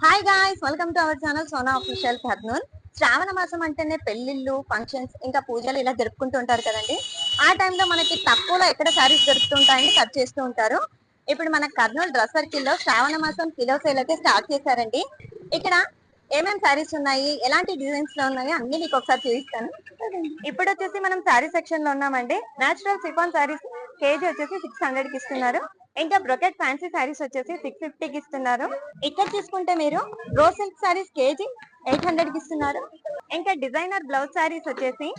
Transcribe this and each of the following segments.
Hi guys, welcome to our channel Sona official Kurnool. శ్రావణ మాసం అంటేనే పెళ్లిళ్ళు, ఫంక్షన్స్, ఇంకా పూజలు ఇలా జరుపుకుంటూ ఉంటారు కదండి. ఆ టైంలో మనకి తక్కువలో ఎక్కడ శారీస్ దొరుకుతుంటాయని సెర్చ్ చేస్తూ ఉంటారు. ఇప్పుడు మన కర్నూలు డ్రెస్ సర్కిల్ లో శ్రావణ మాసం కిలో సేల్ అయితే స్టార్ట్ చేశారండి. ఇక్కడ ఏమేమి శారీస్ ఉన్నాయి, ఎలాంటి డిజైన్స్ లో ఉన్నాయి అన్ని మీకు ఒకసారి చూపిస్తాను. ఇప్పుడు వచ్చేసి మనం శారీ సెక్షన్ లో ఉన్నామండి. నేచురల్ సిఫాన్ శారీస్ కేజీ వచ్చేసి 600 కి ఇస్తున్నారు. ఇంకా బ్రొకెట్ ఫ్యాన్సీ శారీస్ వచ్చేసి 650 కి ఇస్తున్నారు. ఇక్కడ తీసుకుంటే మీరు రో సిల్క్ శారీస్ కేజీ 800 కి ఇస్తున్నారు. ఇంకా డిజైనర్ బ్లౌజ్ శారీస్ వచ్చేసి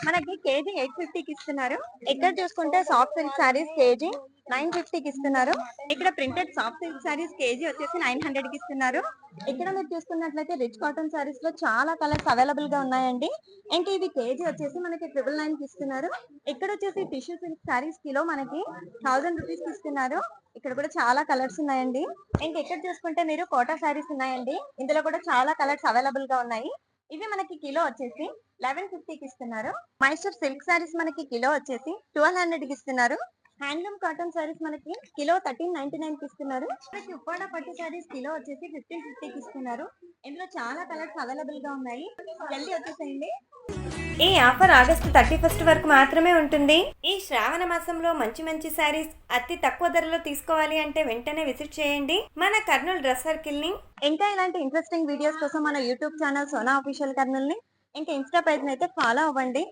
మనకి కేజీ 850 కి ఇస్తున్నారు. ఇక్కడ చూసుకుంటే సాఫ్ట్ సిల్క్ శారీస్ కేజీ 950 కి ఇస్తున్నారు. ఇక్కడ printed soft silk saris KG వచ్చేసి 900 కి ఇస్తున్నారు. ఇక్కడ మీరు చూసుకున్నట్లయితే రిచ్ కాటన్ శారీస్ లో చాలా కలర్స్ అవైలబుల్ గా ఉన్నాయండి. ఇంకా ఇది కేజీ వచ్చేసి మనకి 999 కి ఇస్తున్నారు. ఇక్కడ వచ్చేసి టిష్యూ సిల్క్ శారీస్ కిలో మనకి 1000 రూపీస్ కి ఇస్తున్నారు. ఇక్కడ కూడా చాలా కలర్స్ ఉన్నాయండి. ఇంకా ఇక్కడ చూసుకుంటే మీరు కోటా శారీస్ ఉన్నాయండి. ఇందులో కూడా చాలా కలర్స్ అవైలబుల్ గా ఉన్నాయి. ఇవి మనకి కిలో వచ్చేసి 1150 కి ఇస్తున్నారు. మైసూర్ సిల్క్ శారీస్ మనకి కిలో వచ్చేసి 1200 కి ఇస్తున్నారు. హ్యాండ్లూమ్ కాటన్ శారీస్ మనకి కిలో 1399 కి ఇస్తున్నారు. మనకి ఉప్పాడ పట్టు శారీస్ కిలో వచ్చేసి 1550 కి ఇస్తున్నారు. ఇందులో చాలా కలర్స్ అవైలబుల్ గా ఉన్నాయి. జల్దీ వచ్చేసేయండి. ఈ ఆఫర్ ఆగస్టు 31 వరకు మాత్రమే ఉంటుంది. ఈ శ్రావణ మాసంలో మంచి మంచి శారీస్ అతి తక్కువ ధరలో తీసుకోవాలి అంటే వెంటనే విజిట్ చేయండి మన కర్నూలు డ్రెస్ సర్కిల్ ని. ఇంకా ఇలాంటి ఇంట్రెస్టింగ్ వీడియోస్ కోసం మన YouTube channel Sona official Kurnool ని, ఇంకా ఇన్స్టా పేజ్ అయితే ఫాలో అవ్వండి.